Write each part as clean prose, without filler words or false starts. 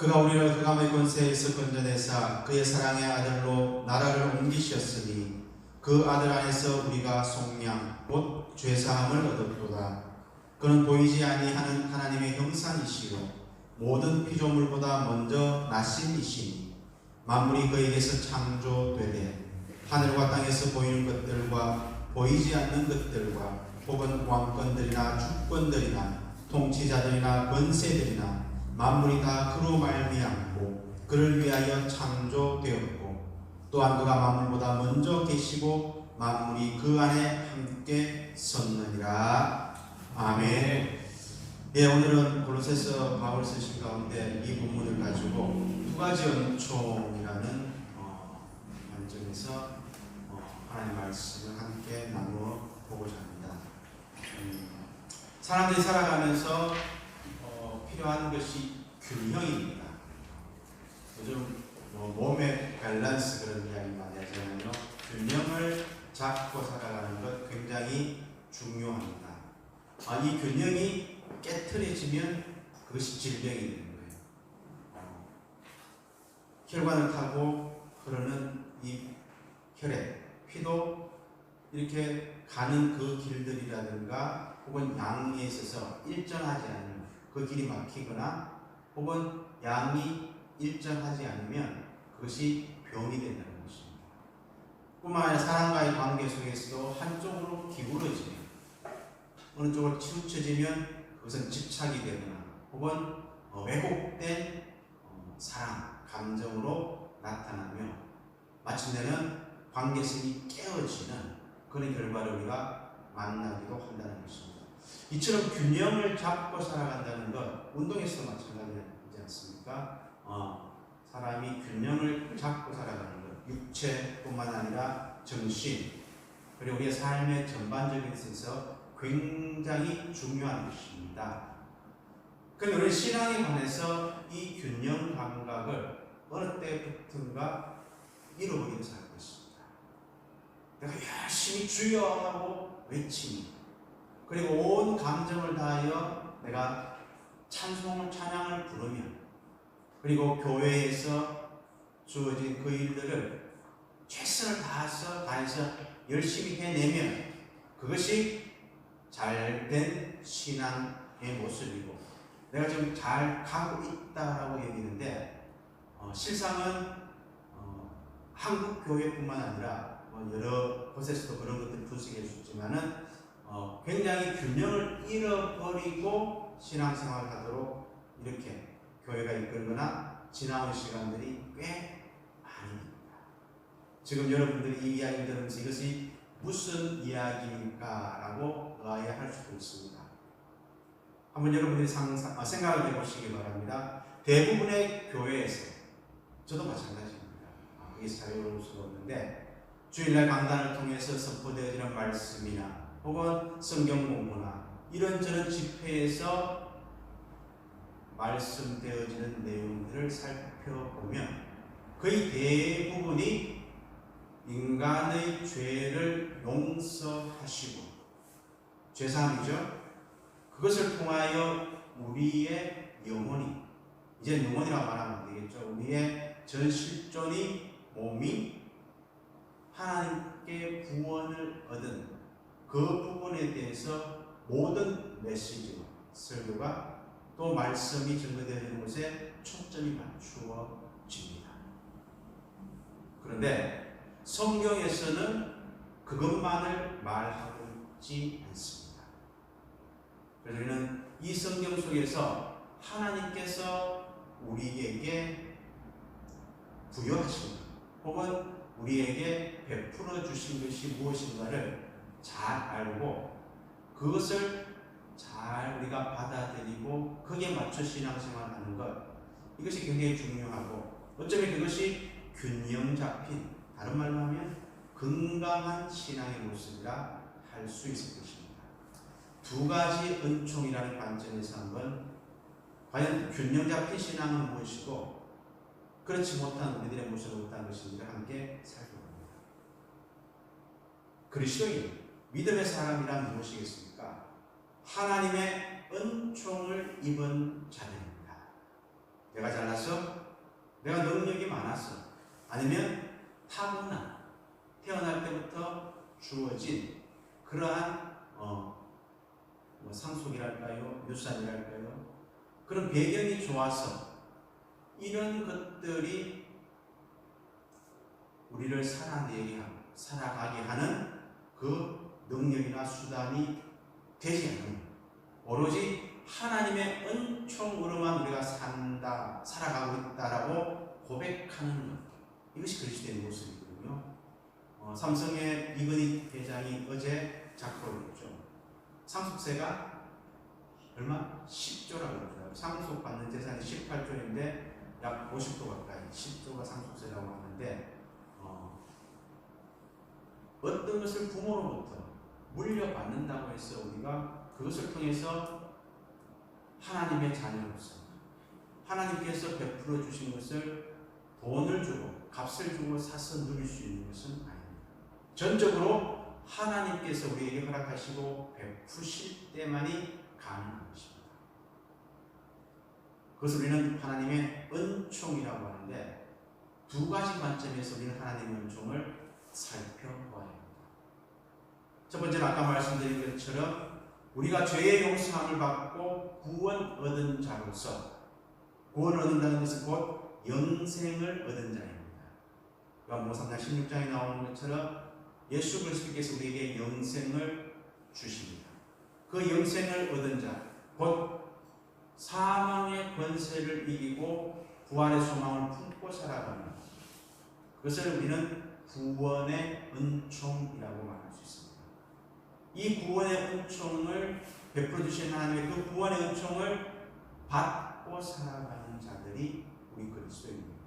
그가 우리를 흑암의 권세에서 건져내사 그의 사랑의 아들로 나라를 옮기셨으니 그 아들 안에서 우리가 속량 곧 죄사함을 얻었도다. 그는 보이지 아니하는 하나님의 형상이시요 모든 피조물보다 먼저 나신 이시니 만물이 그에게서 창조되되 하늘과 땅에서 보이는 것들과 보이지 않는 것들과 혹은 왕권들이나 주권들이나 통치자들이나 권세들이나 만물이 다 그로 말미암고 그를 위하여 창조되었고 또한 그가 만물보다 먼저 계시고 만물이 그 안에 함께 섰느니라. 아멘. 네, 오늘은 골로새서 바울 쓰신 가운데 이 본문을 가지고 두 가지 은총이라는 관점에서 하나님의 말씀을 함께 나누어 보고자 합니다. 사람들이 살아가면서 필요한 것이 균형입니다. 요즘 몸의 밸런스 그런 이야기 많이 하잖아요. 균형을 잡고 살아가는 것 굉장히 중요합니다. 이 균형이 깨트려지면 그것이 질병이 되는 거예요. 혈관을 타고 흐르는 이 혈액, 피도 이렇게 가는 그 길들이라든가 혹은 양에 있어서 일정하지 않으면 그 길이 막히거나 혹은 양이 일정하지 않으면 그것이 병이 된다는 것입니다. 뿐만 아니라 사람과의 관계 속에서도 한쪽으로 기울어지면 어느 쪽으로 치우쳐지면 그것은 집착이 되거나 혹은 왜곡된 사랑, 감정으로 나타나며 마침내는 관계성이 깨어지는 그런 결과를 우리가 만나기도 한다는 것입니다. 이처럼 균형을 잡고 살아간다는 것, 운동에서도 마찬가지지 않습니까? 사람이 균형을 잡고 살아가는 것, 육체뿐만 아니라 정신, 그리고 우리의 삶의 전반적인 것에서 굉장히 중요한 것입니다. 그럼 우리 신앙에 관해서 이 균형 감각을 어느 때부터인가 잃어버리고 살고 있습니다. 내가 열심히 주여 하고 외치니, 그리고 온 감정을 다하여 내가 찬양을 부르면, 그리고 교회에서 주어진 그 일들을 최선을 다해서 열심히 해내면 그것이 잘된 신앙의 모습이고 내가 지금 잘 가고 있다라고 여기는데 실상은 한국 교회뿐만 아니라 여러 곳에서도 그런 것들이 분석해 주지만은 굉장히 균형을 잃어버리고 신앙생활을 하도록 이렇게 교회가 이끌거나 지나온 시간들이 꽤 많습니다. 지금 여러분들이 이 이야기를 들으면서 이것이 무슨 이야기일까 라고 의아해할 수도 있습니다. 한번 여러분들이 생각을 해보시기 바랍니다. 대부분의 교회에서 저도 마찬가지입니다. 여기서 자유로울 수가 없는데 주일날 강단을 통해서 선포되어지는 말씀이나 혹은 성경 공부나 이런저런 집회에서 말씀되어지는 내용들을 살펴보면 거의 대부분이 인간의 죄를 용서하시고 죄사함이죠. 그것을 통하여 우리의 영혼이, 이제 영혼이라고 말하면 안 되겠죠. 우리의 전 실존이 몸이 하나님께 구원을 얻은 그 부분에 대해서 모든 메시지와 설교가 또 말씀이 증거되는 곳에 초점이 맞추어집니다. 그런데 성경에서는 그것만을 말하고 있지 않습니다. 그래서 우리는 이 성경 속에서 하나님께서 우리에게 부여하신 혹은 우리에게 베풀어 주신 것이 무엇인가를 잘 알고 그것을 잘 우리가 받아들이고 거기에 맞춰 신앙생활하는 것, 이것이 굉장히 중요하고 어쩌면 그것이 균형 잡힌, 다른 말로 하면 건강한 신앙의 모습이라 할 수 있을 것입니다. 두 가지 은총이라는 관점에서 한번 과연 균형 잡힌 신앙은 무엇이고 그렇지 못한 우리들의 모습은 어떤 것인지를 함께 살펴봅니다. 그리스도인, 믿음의 사람이란 무엇이겠습니까? 하나님의 은총을 입은 자들입니다. 내가 잘났어? 내가 능력이 많았어? 아니면 타고난 태어날 때부터 주어진 그러한 뭐 상속이랄까요? 유산이랄까요? 그런 배경이 좋아서 이런 것들이 우리를 살아가게 하는 그 능력이나 수단이 되지 않는, 오로지 하나님의 은총으로만 우리가 살아가고 있다라고 고백하는 것, 이것이 그리스도의 모습이거든요. 삼성의 이건희 회장이 어제 작고를 했죠. 상속세가 얼마? 10조라고 그러더라고요. 상속받는 재산이 18조인데 약 50조 가까이 10조가 상속세라고 하는데, 어떤 것을 부모로부터 물려받는다고 해서 우리가 그것을 통해서 하나님의 자녀로서 하나님께서 베풀어 주신 것을 돈을 주고 값을 주고 사서 누릴 수 있는 것은 아닙니다. 전적으로 하나님께서 우리에게 허락하시고 베푸실 때만이 가능한 것입니다. 그것을 우리는 하나님의 은총이라고 하는데, 두 가지 관점에서 우리는 하나님의 은총을 살펴보아야 합니다. 첫 번째는 아까 말씀드린 것처럼 우리가 죄의 용서함을 받고 구원 얻은 자로서, 구원을 얻는다는 것은 곧 영생을 얻은 자입니다. 요한복음 3장 16장에 나오는 것처럼 예수 그리스도께서 우리에게 영생을 주십니다. 그 영생을 얻은 자, 곧 사망의 권세를 이기고 부활의 소망을 품고 살아가는, 그것을 우리는 구원의 은총이라고 말할 수 있습니다. 이 구원의 은총을 베풀어 주신 하나님의 그 구원의 은총을 받고 살아가는 자들이 우리 그리스도입니다.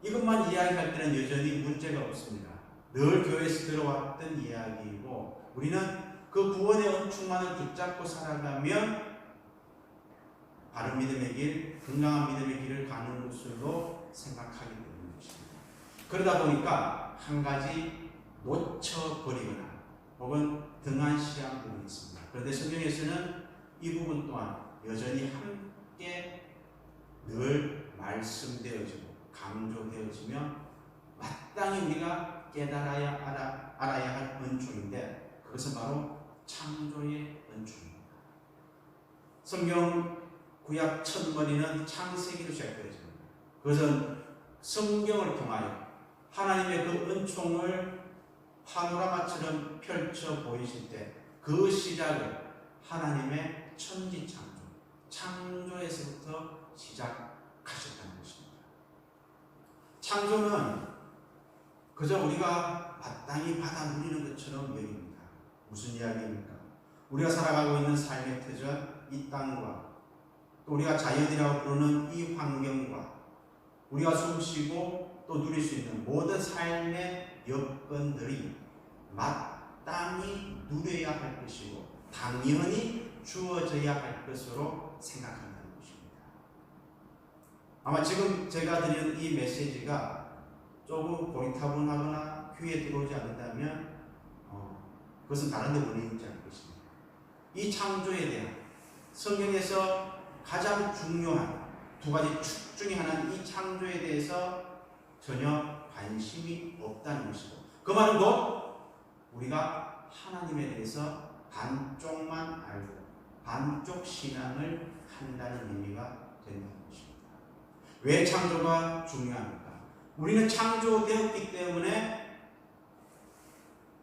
이것만 이야기할 때는 여전히 문제가 없습니다. 늘 교회에서 들어왔던 이야기이고, 우리는 그 구원의 은총만을 붙잡고 살아가면 바른 믿음의 길, 건강한 믿음의 길을 가는 것으로 생각하기 때문인 것입니다. 그러다 보니까 한 가지 놓쳐버리거나 혹은 등한시한 부분이 있습니다. 그런데 성경에서는 이 부분 또한 여전히 함께 늘 말씀되어지고 강조되어지며 마땅히 우리가 깨달아야 알아야 할 은총인데, 그것은 바로 창조의 은총입니다. 성경 구약 첫머리는 창세기로 시작되어집니다. 그것은 성경을 통하여 하나님의 그 은총을 파노라마처럼 펼쳐 보이실 때 그 시작을 하나님의 천지창조, 창조에서부터 시작하셨다는 것입니다. 창조는 그저 우리가 마땅히 받아 누리는 것처럼 여깁니다. 무슨 이야기입니까? 우리가 살아가고 있는 삶의 터전, 이 땅과 또 우리가 자연이라고 부르는 이 환경과 우리가 숨쉬고 또 누릴 수 있는 모든 삶의 여건들이 마땅히 누려야 할 것이고 당연히 주어져야 할 것으로 생각한다는 것입니다. 아마 지금 제가 드리는 이 메시지가 조금 고리타분하거나 귀에 들어오지 않는다면 그것은 다른 데 원인이 있지 않을 것입니다. 이 창조에 대한 성경에서 가장 중요한 두 가지 축 중에 하나는 이 창조에 대해서 전혀 관심이 없다는 것이고, 그 말은 곧 우리가 하나님에 대해서 반쪽만 알고 반쪽 신앙을 한다는 의미가 된다는 것입니다. 왜 창조가 중요합니까? 우리는 창조되었기 때문에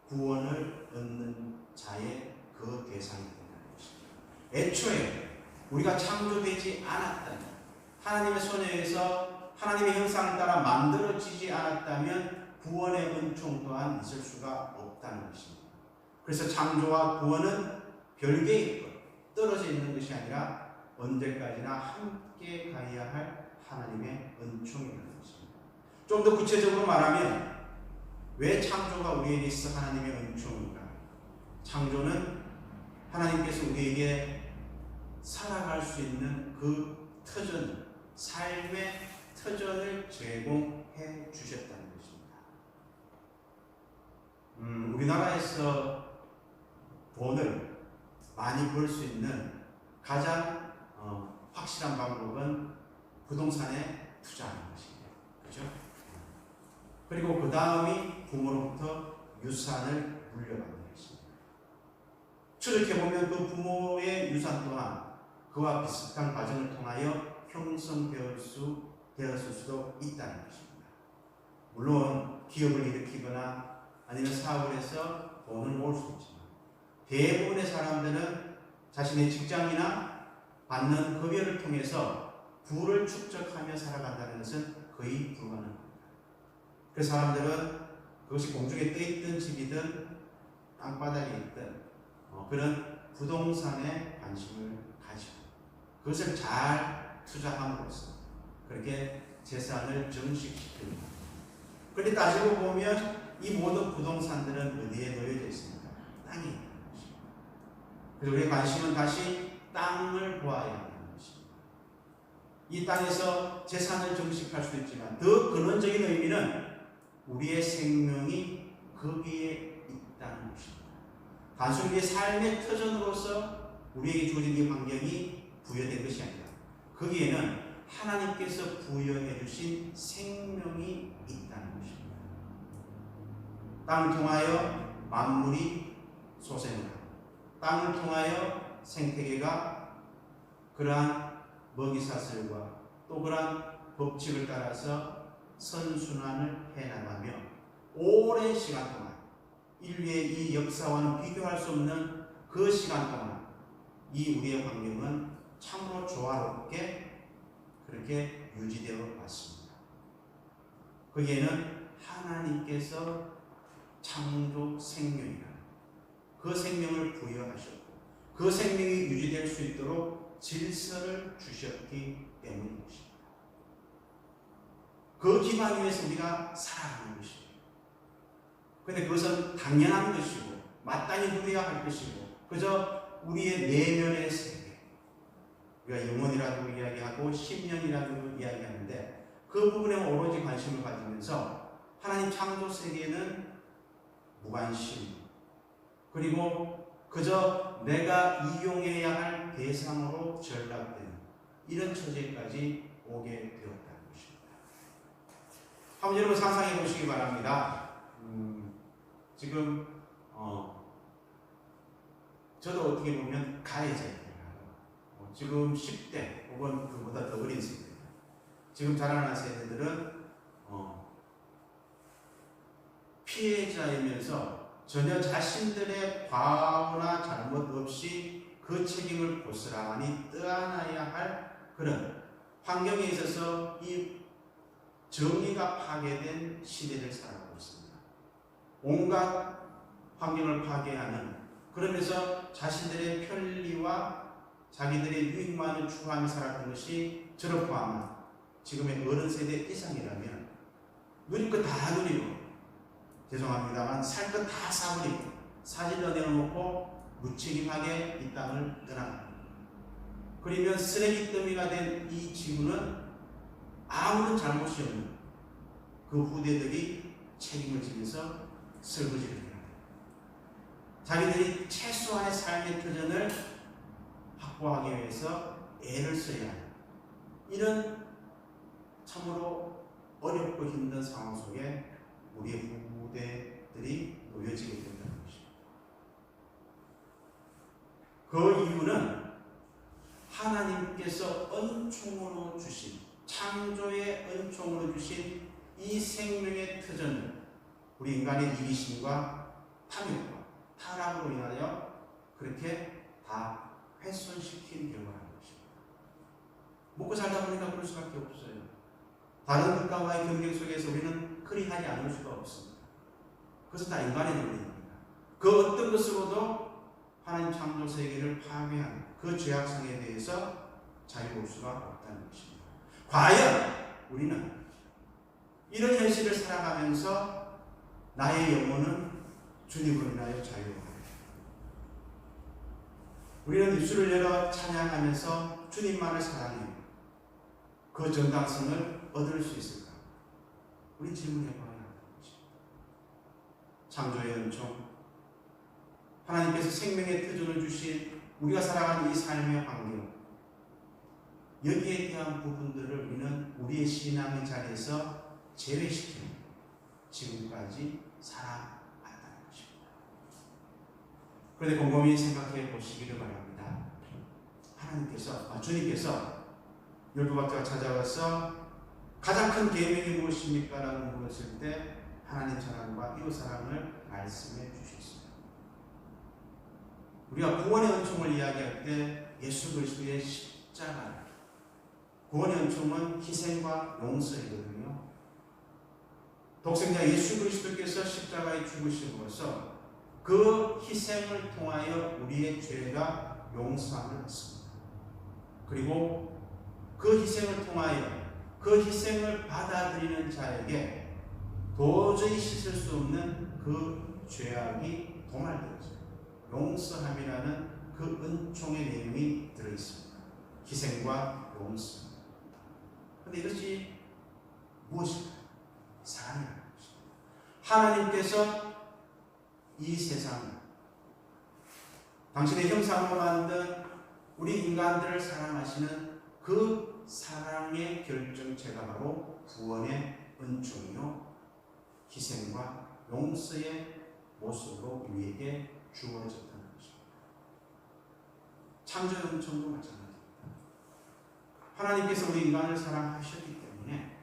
구원을 얻는 자의 그 대상이 된다는 것입니다. 애초에 우리가 창조되지 않았다면, 하나님의 손에 의해서 하나님의 형상을 따라 만들어지지 않았다면 구원의 은총 또한 있을 수가 없다는 것입니다. 그래서 창조와 구원은 별개의 것, 떨어져 있는 것이 아니라 언제까지나 함께 가야 할 하나님의 은총이라는 것입니다. 좀 더 구체적으로 말하면 왜 창조가 우리에게 있어 하나님의 은총인가? 창조는 하나님께서 우리에게 살아갈 수 있는 그 터전, 삶의 터전을 제공해 주셨다는 것입니다. 우리나라에서 돈을 많이 벌 수 있는 가장 확실한 방법은 부동산에 투자하는 것이에요. 그죠? 그리고 그 다음이 부모로부터 유산을 물려받는 것입니다. 추적해보면 그 부모의 유산 또한 그와 비슷한 과정을 통하여 형성되었을 수도 있다는 것입니다. 물론 기업을 일으키거나 아니면 사업을 해서 돈을 모을 수 있지만 대부분의 사람들은 자신의 직장이나 받는 급여를 통해서 부를 축적하며 살아간다는 것은 거의 불가능합니다. 그 사람들은 그것이 공중에 떠있던 집이든 땅바닥에 있든 그런 부동산에 관심을 가지고 그것을 잘 투자함으로써 그렇게 재산을 증식시킵니다. 그런데 따지고 보면 이 모든 부동산들은 어디에 놓여져 있습니까? 땅에 있는 것입니다. 그래서 우리의 관심은 다시 땅을 보아야 한다는 것입니다. 이 땅에서 재산을 증식할 수도 있지만 더 근원적인 의미는 우리의 생명이 거기에 있다는 것입니다. 단순히 우리의 삶의 터전으로서 우리에게 주어진 이 환경이 부여된 것이 아니라 거기에는 하나님께서 부여해 주신 생명이 있다는 것입니다. 땅을 통하여 만물이 소생을 하고 땅을 통하여 생태계가 그러한 먹이사슬과 또 그러한 법칙을 따라서 선순환을 해나가며 오랜 시간 동안 인류의 이 역사와는 비교할 수 없는 그 시간 동안 이 우리의 환경은 참으로 조화롭게 그렇게 유지되어 왔습니다. 거기에는 하나님께서 창조 생명이라는 그 생명을 부여하셨고 그 생명이 유지될 수 있도록 질서를 주셨기 때문인 것입니다. 그 기반 위에서 우리가 살아가는 것입니다. 그런데 그것은 당연한 것이고 마땅히 누려야 할 것이고 그저 우리의 내면의 세계 우리가 영혼이라고 이야기하고 심령이라고 이야기하는데 그 부분에 오로지 관심을 가지면서 하나님 창조 세계는 무관심 그리고 그저 내가 이용해야 할 대상으로 전락되는 이런 처지까지 오게 되었다는 것입니다. 한번 여러분 상상해 보시기 바랍니다. 지금 저도 어떻게 보면 가해자입니다. 지금 10대 혹은 그보다 더 어린 세대 지금 자라나는 세대들은 피해자이면서 전혀 자신들의 과오나 잘못 없이 그 책임을 고스란히 떠안아야 할 그런 환경에 있어서 이 정의가 파괴된 시대를 살아가고 있습니다. 온갖 환경을 파괴하는 그러면서 자신들의 편리와 자기들의 유익만을 추구하며 살았던 것이 저를 포함한 지금의 어른 세대 이상이라면 누릴 거 다 누리고 죄송합니다만 살 것 다 사버리고 사질러 내놓고 무책임하게 이 땅을 떠나갑니다. 그러면 쓰레기 더미가 된 이 지구는 아무런 잘못이 없는 그 후대들이 책임을 지면서 설거지를 해야 합니다. 자기들이 최소한의 삶의 터전을 확보하기 위해서 애를 써야 하는 이런 참으로 어렵고 힘든 상황 속에 우리의 후대들이 놓여지게 된다는 것입니다. 그 이유는 하나님께서 은총으로 주신 창조의 은총으로 주신 이 생명의 터전을 우리 인간의 이기심과 탐욕과 타락으로 인하여 그렇게 다 훼손시킨 결과라는 것입니다. 먹고 살다 보니까 그럴 수밖에 없어요. 다른 국가와의 경쟁 속에서 우리는 그리하지 않을 수가 없습니다. 그것은 다 인간의 논리입니다. 그 어떤 것으로도 하나님 창조 세계를 파괴한 그 죄악성에 대해서 자유로울 수가 없다는 것입니다. 과연 우리는 이런 현실을 살아가면서 나의 영혼은 주님을 인하여 자유로워요. 우리는 입술을 열어 찬양하면서 주님만을 사랑해 그 정당성을 얻을 수 있을까? 우리 질문해 봐야 하는 것입니다. 창조의 은총, 하나님께서 생명의 터전을 주신 우리가 살아가는 이 삶의 환경, 여기에 대한 부분들을 우리는 우리의 신앙의 자리에서 제외시키는 지금까지 살아왔다는 것입니다. 그런데 곰곰이 생각해 보시기를 바랍니다. 주님께서 열두 박자가 찾아와서 가장 큰 계명이 무엇입니까? 라고 물었을 때 하나님 사랑과 이웃 사랑을 말씀해 주셨습니다. 우리가 구원의 은총을 이야기할 때 예수 그리스도의 십자가, 구원의 은총은 희생과 용서이거든요. 독생자 예수 그리스도께서 십자가에 죽으심으로써 그 희생을 통하여 우리의 죄가 용서함을 받습니다. 그리고 그 희생을 통하여 그 희생을 받아들이는 자에게 도저히 씻을 수 없는 그 죄악이 도말되어져요. 용서함이라는 그 은총의 내용이 들어있습니다. 희생과 용서. 그런데 이것이 무엇일까요? 사랑이라는 것입니다. 하나님께서 이 세상을 당신의 형상으로 만든 우리 인간들을 사랑하시는 그 사랑의 결정체가 바로 구원의 은총이요 희생과 용서의 모습으로 우리에게 주어졌다는 것입니다. 창조의 은총도 마찬가지입니다. 하나님께서 우리 인간을 사랑하셨기 때문에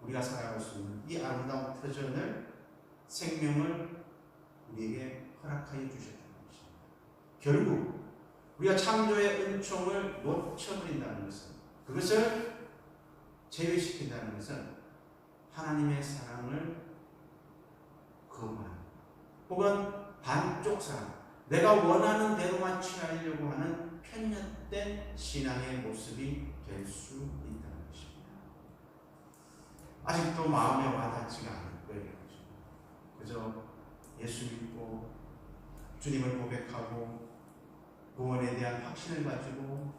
우리가 살아갈 수 있는 이 아름다운 터전을, 생명을 우리에게 허락하여 주셨다는 것입니다. 결국 우리가 창조의 은총을 놓쳐버린다는 것은, 그것을 제외시킨다는 것은 하나님의 사랑을 거부하는, 혹은 반쪽 사랑, 내가 원하는 대로만 취하려고 하는 편협된 신앙의 모습이 될 수 있다는 것입니다. 아직도 마음에 와닿지가 않을 거예요. 그저 예수 믿고 주님을 고백하고 구원에 대한 확신을 가지고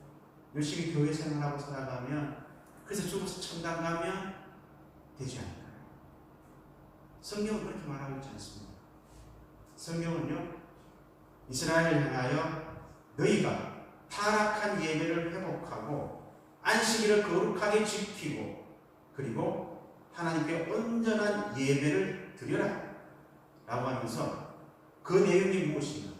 열심히 교회 생활하고 살아가면, 그래서 죽어서 천당 가면 되지 않을까요? 성경은 그렇게 말하고 있지 않습니다. 성경은요, 이스라엘을 향하여 너희가 타락한 예배를 회복하고 안식일을 거룩하게 지키고 그리고 하나님께 온전한 예배를 드려라 라고 하면서 그 내용이 무엇인가?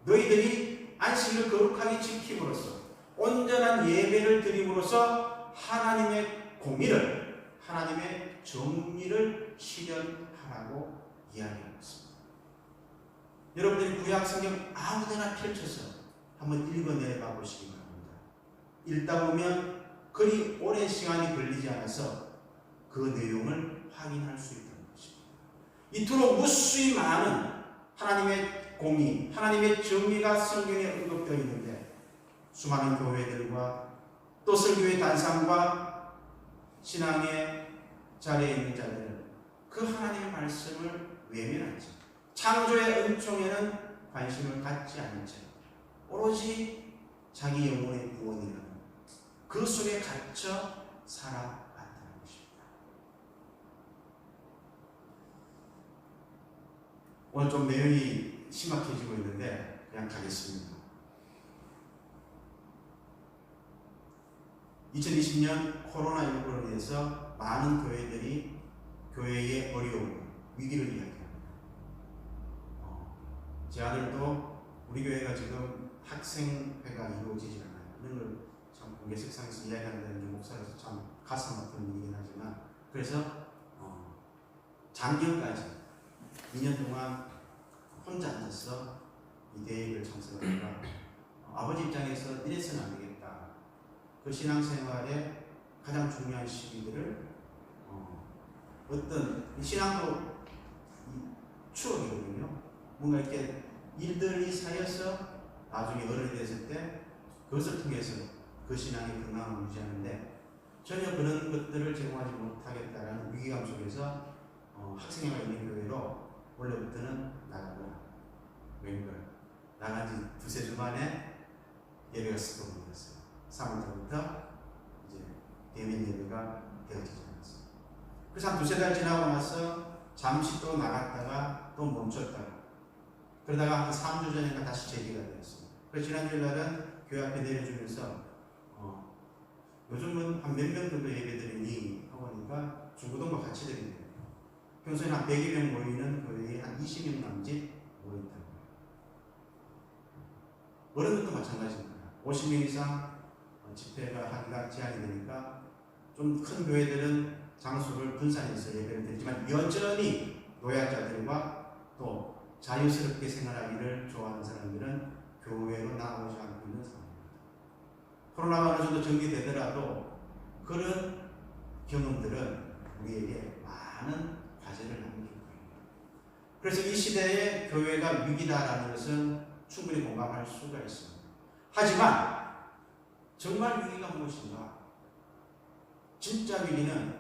너희들이 안식일을 거룩하게 지킴으로써 온전한 예배를 드림으로써 하나님의 공의를, 하나님의 정의를 실현하라고 이야기하고 있습니다. 여러분들이 구약 성경 아무데나 펼쳐서 한번 읽어내봐 보시기 바랍니다. 읽다 보면 그리 오랜 시간이 걸리지 않아서 그 내용을 확인할 수 있다는 것입니다. 이토록 무수히 많은 하나님의 공의, 하나님의 정의가 성경에 언급되어 있는데 수많은 교회들과 또 설교의 단상과 신앙의 자리에 있는 자들은 그 하나님의 말씀을 외면하지, 창조의 은총에는 관심을 갖지 않은 채 오로지 자기 영혼의 구원이라는 그 속에 갇혀 살아왔다는 것입니다. 오늘 좀 내용이 심각해지고 있는데 그냥 가겠습니다. 2020년 코로나19로 인해서 많은 교회들이 교회의 어려움, 위기를 이야기합니다. 제 아들도 우리 교회가 지금 학생회가 이루어지지 않아요. 이런 걸 참 공개석상에서 이야기한다는 게 목사로서 참 가슴 아픈 일이긴 하지만, 그래서 작년까지 2년 동안 혼자 앉아서 이 대회를 참석하다가 아버지 입장에서 이래서는 안 되겠다. 그 신앙생활의 가장 중요한 시기들을 어떤 신앙도 추억이거든요. 뭔가 이렇게 일들이 쌓여서 나중에 어른이 됐을 때 그것을 통해서 그 신앙의 건강을 유지하는데 전혀 그런 것들을 제공하지 못하겠다라는 위기감 속에서 학생회가 있는 교회로 원래부터는 나가고 웬걸 나간 지 두세 주 만에 예배가 스톱되었어요. 3월부터 이제 대면 예배가 되어지지 않았어요. 그래서 한 두세 달 지나고 나서 잠시 또 나갔다가 또 멈췄다가 그러다가 한 3주 전인가 다시 재개가 되었습니다. 그래서 지난주에 날은 교회 앞에 내려주면서 요즘은 한 몇 명 정도 예배드리니 하고 보니까 중고등부 같이 드립니다. 평소에 한 100여 명 모이는 교회에 한 20명 남짓 모여있다고. 어른들도 마찬가지입니다. 50명 이상 집회가 하기가 제한이 되니까 좀 큰 교회들은 장소를 분산해서 예배를 드리지만 여전히 노약자들과 또 자유스럽게 생활하기를 좋아하는 사람들은 교회로 나오지 않고 있는 상황입니다. 코로나가 어느 정도 정리되더라도 그런 경험들은 우리에게 많은 과제를 남길 거예요. 그래서 이 시대에 교회가 위기다라는 것은 충분히 공감할 수가 있습니다. 하지만 정말 위기가 무엇인가? 진짜 위기는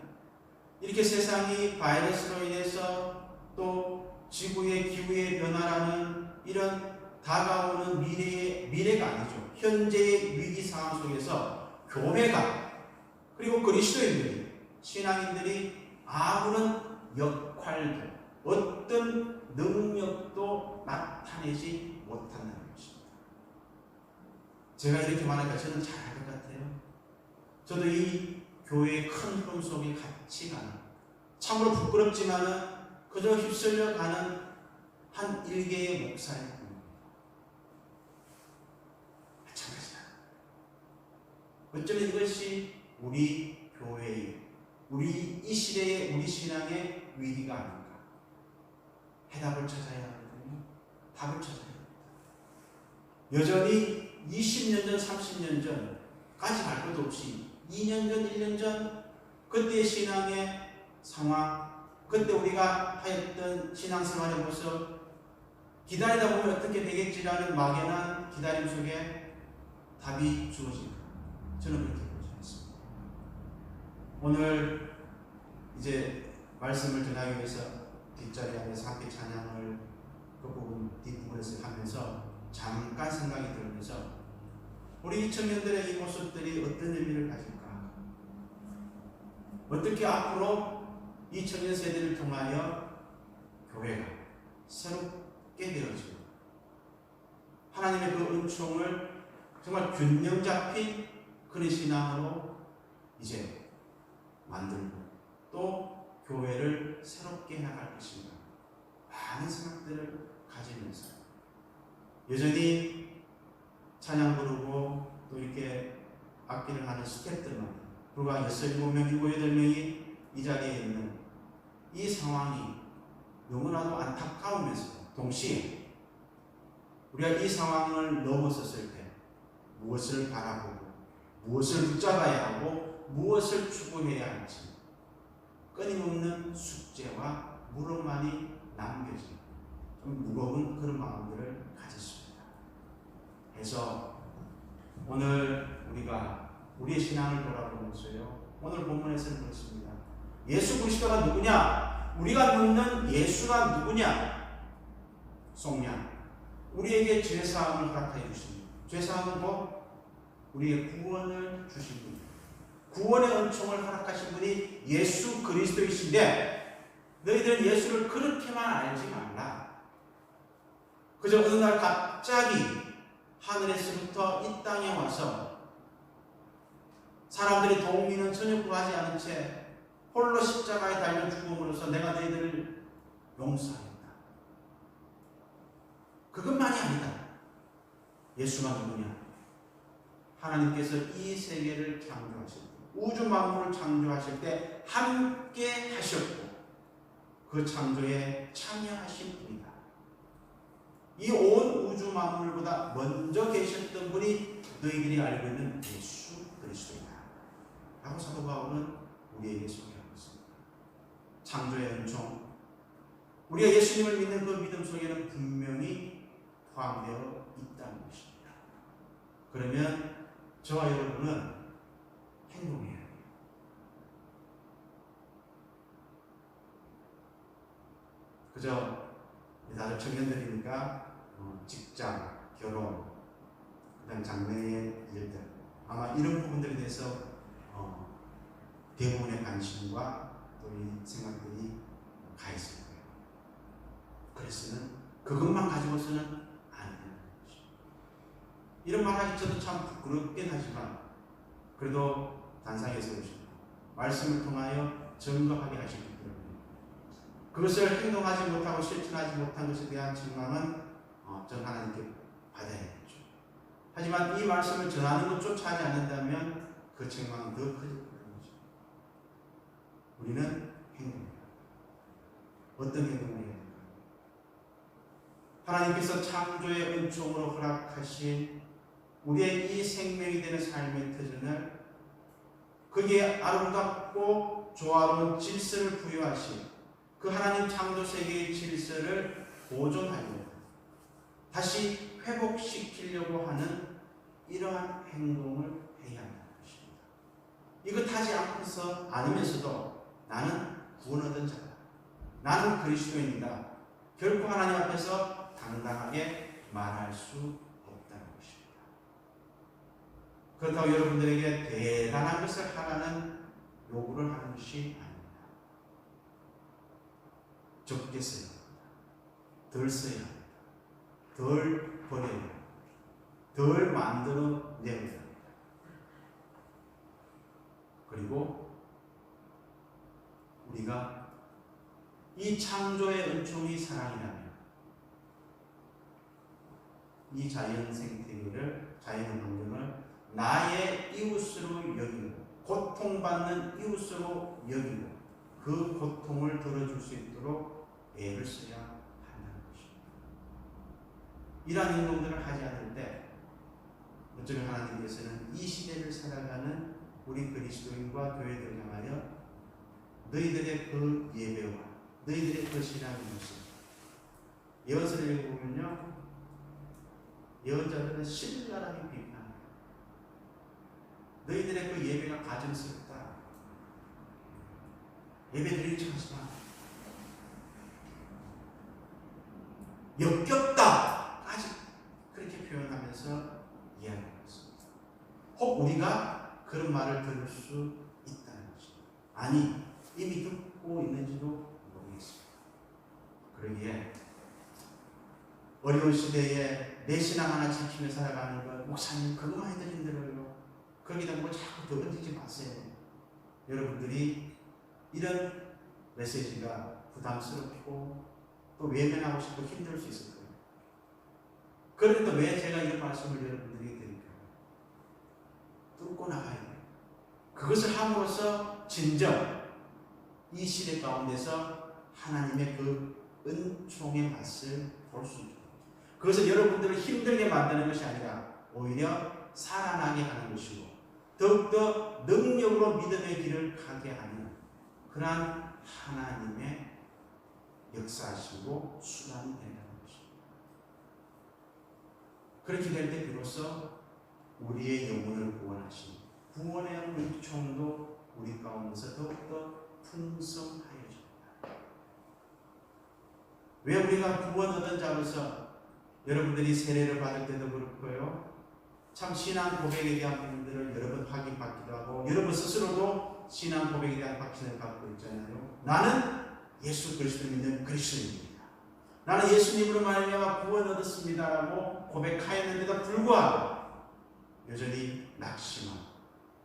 이렇게 세상이 바이러스로 인해서 또 지구의 기후의 변화라는 이런 다가오는 미래가 아니죠. 현재의 위기 상황 속에서 교회가 그리고 그리스도인들이 신앙인들이 아무런 역할도 어떤 능력도 나타내지 못한다는 것입니다. 제가 이렇게 말하니까 저는 잘할 것 같아요. 저도 이 교회의 큰 흐름 속에 같이 가는 참으로 부끄럽지만은 그저 휩쓸려 가는 한 일개의 목사일 뿐입니다. 마찬가지다. 어쩌면 이것이 우리 교회의 우리 이 시대의 우리 신앙의 위기가 아닌가. 해답을 찾아야 하거든요. 답을 찾아야 합니다. 여전히 20년 전, 30년 전까지 갈 것도 없이 2년 전, 1년 전 그때의 신앙의 상황, 그때 우리가 하였던 신앙생활의 모습 기다리다 보면 어떻게 되겠지라는 막연한 기다림 속에 답이 주어집니다. 저는 그렇게 보지 않습니다. 오늘 이제 말씀을 전하기 위해서 뒷자리 안에서 함께 찬양을 그 부분 뒷부분에서 하면서 잠깐 생각이 들면서 우리 2000년들의 이 모습들이 어떤 의미를 가질까? 어떻게 앞으로 2000년 세대를 통하여 교회가 새롭게 되어지고 하나님의 그 은총을 정말 균형 잡힌 그런 신앙으로 이제 만들고 또 교회를 새롭게 나갈 것인가 많은 생각들을 가지면서 여전히 찬양 부르고 또 이렇게 악기를 하는 스태프들만 불과 6, 7명, 7, 8명이 이 자리에 있는 이 상황이 너무나도 안타까우면서 동시에 우리가 이 상황을 넘어섰을 때 무엇을 바라보고 무엇을 붙잡아야 하고 무엇을 추구해야 할지 끊임없는 숙제와 물음만이 남겨진 좀 무거운 그런 마음들을 가졌습니다. 그래서 오늘 우리가 우리의 신앙을 돌아보면서요. 오늘 본문에서는 그렇습니다. 예수 그리스도가 누구냐? 우리가 묻는 예수가 누구냐? 속량. 우리에게 죄사함을 허락하여 주십니다. 죄사함은 뭐? 우리의 구원을 주신 분. 구원의 은총을 허락하신 분이 예수 그리스도이신데 너희들은 예수를 그렇게만 알지 말라. 그저 어느 날 갑자기 하늘에서부터 이 땅에 와서 사람들이 도우미는 전혀 구하지 않은 채 홀로 십자가에 달려 죽음으로써 내가 너희들을 용서하였다. 그것만이 아니다. 예수가 누구냐? 하나님께서 이 세계를 창조하실 때, 우주 만물을 창조하실 때 함께 하셨고 그 창조에 참여하신 분이다. 이 온 우주 만물보다 먼저 계셨던 분이 너희들이 알고 있는 예수 그리스도이다. 라고 사도 바울은 우리에게 소개하고 있습니다. 창조의 은총, 우리가 예수님을 믿는 그 믿음 속에는 분명히 포함되어 있다는 것입니다. 그러면 저와 여러분은 행동해야 해요. 그저 다들 청년들이니까 직장, 결혼, 그다음 장래의 일들 아마 이런 부분들에 대해서 대부분의 관심과 또 이 생각들이 가 있을 거예요. 그래서는 그것만 가지고서는 안 되는 것이죠. 이런 말하기 저도 참 부끄럽긴 하지만 그래도 단상에 세우시고 말씀을 통하여 증거하게 하시기 때문에 그것을 행동하지 못하고 실천하지 못한 것에 대한 책망은 전 하나님께 받아야겠죠. 하지만 이 말씀을 전하는 것조차 하지 않는다면 그 책망은 더 커질 거죠. 우리는 행동해야 어떤 행동을 해야 될까요? 하나님께서 창조의 은총으로 허락하신 우리의 이 생명이 되는 삶의 터전을 거기에 아름답고 조화로운 질서를 부여하신 그 하나님 창조 세계의 질서를 보존하려고 다시 회복시키려고 하는 이러한 행동을 해야 한다는 것입니다. 이것 하지 않고서 않으면서도 나는 구원 얻은 자다. 나는 그리스도인이다. 결코 하나님 앞에서 당당하게 말할 수 없다는 것입니다. 그렇다고 여러분들에게 대단한 것을 하라는 요구를 하는 것이 아닙니다. 적게 써야 합니다. 덜 써야 합니다. 덜 버려야 합니다. 덜 만들어 내야 합니다. 그리고 우리가 이 창조의 은총이 사랑이라면 이 자연 생태계를, 자연 환경을 나의 이웃으로 여기고 고통받는 이웃으로 여기고 그 고통을 덜어줄 수 있도록 애를 써야 한다는 것입니다. 이러한 행동들을 하지 않을 때 어쩌면 하나님께서는 이 시대를 살아가는 우리 그리스도인과 교회들을 향하여 너희들의 그 예배와 너희들의 그 신앙의 모습, 예언서를 읽어보면요, 예언자들은 신랄하게 비판합니다. 너희들의 그 예배가 가증스럽다. 예배 드리는 척 하지 마. 역겹다까지 그렇게 표현하면서 이야기하고 있습니다. 혹 우리가 그런 말을 들을 수 있다는 것입니다. 아니, 이미 듣고 있는지도 모르겠습니다. 그러기에 어려운 시대에 내 신앙 하나 지키며 살아가는 것, 목사님 그것만 해도 힘들어요. 거기다 뭐 자꾸 더 얹지 마세요. 여러분들이 이런 메시지가 부담스럽고 또 외면하고 싶고 힘들 수 있을 거예요. 그런데 왜 제가 이런 말씀을 여러분들에게 드릴까요? 뚫고 나가야 돼요. 그것을 함으로써 진정 이 시대 가운데서 하나님의 그 은총의 맛을 볼 수 있죠. 그것은 여러분들을 힘들게 만드는 것이 아니라 오히려 살아나게 하는 것이고 더욱더 능력으로 믿음의 길을 가게 하는 그러한 하나님의 역사하시고 수단이 된다는 것입니다. 그렇게 될 때 비로소 우리의 영혼을 구원하신 구원의 은총도 우리 가운데서 더욱더 풍성하여집니다. 왜 우리가 구원 얻은 자로서 여러분들이 세례를 받을 때도 그렇고요, 참 신앙 고백에 대한 부분들을 여러 번 확인받기도 하고 여러분 스스로도 신앙 고백에 대한 확신을 갖고 있잖아요. 나는 예수 그리스도 믿는 그리스도인입니다. 나는 예수님으로 말미암아 구원 얻었습니다라고 고백하였는데도 불구하고 여전히 낙심하고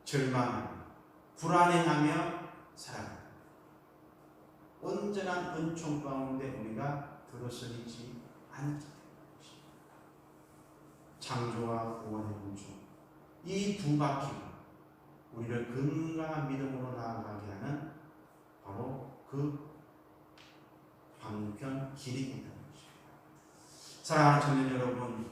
절망하고 불안해하며 살아갑니다. 온전한 은총 가운데 우리가 들어서리지 않기 때문입니다. 창조와 구원의 은총, 이 두 바퀴가 우리를 건강한 믿음으로 나아가게 하는 바로 그 방편 길이 있다는 것입니다. 사랑하는 청년 여러분,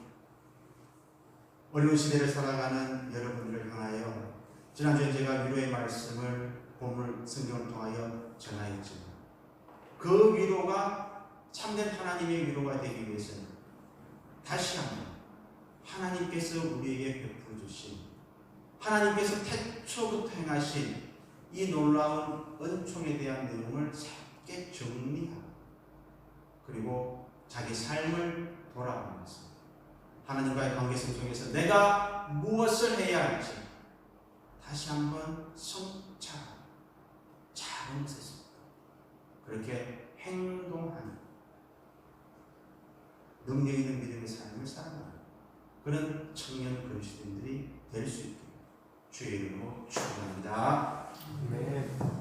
어려운 시대를 살아가는 여러분들을 향하여 지난주에 제가 위로의 말씀을 본문 성경을 통하여 전하였지만 그 위로가 참된 하나님의 위로가 되기 위해서는 다시 한번 하나님께서 우리에게 베풀어 주신, 하나님께서 태초부터 행하신 이 놀라운 은총에 대한 내용을 새롭게 정리하고 그리고 자기 삶을 돌아보면서 하나님과의 관계성 속에서 내가 무엇을 해야 할지 다시 한번 성찰하고 작은 것에서 그렇게 행동하는 능력 있는 믿음의 삶을 살아가는 그런 청년 그리스도인들이 될 수 있게 주의 이름으로 축원합니다. 아멘.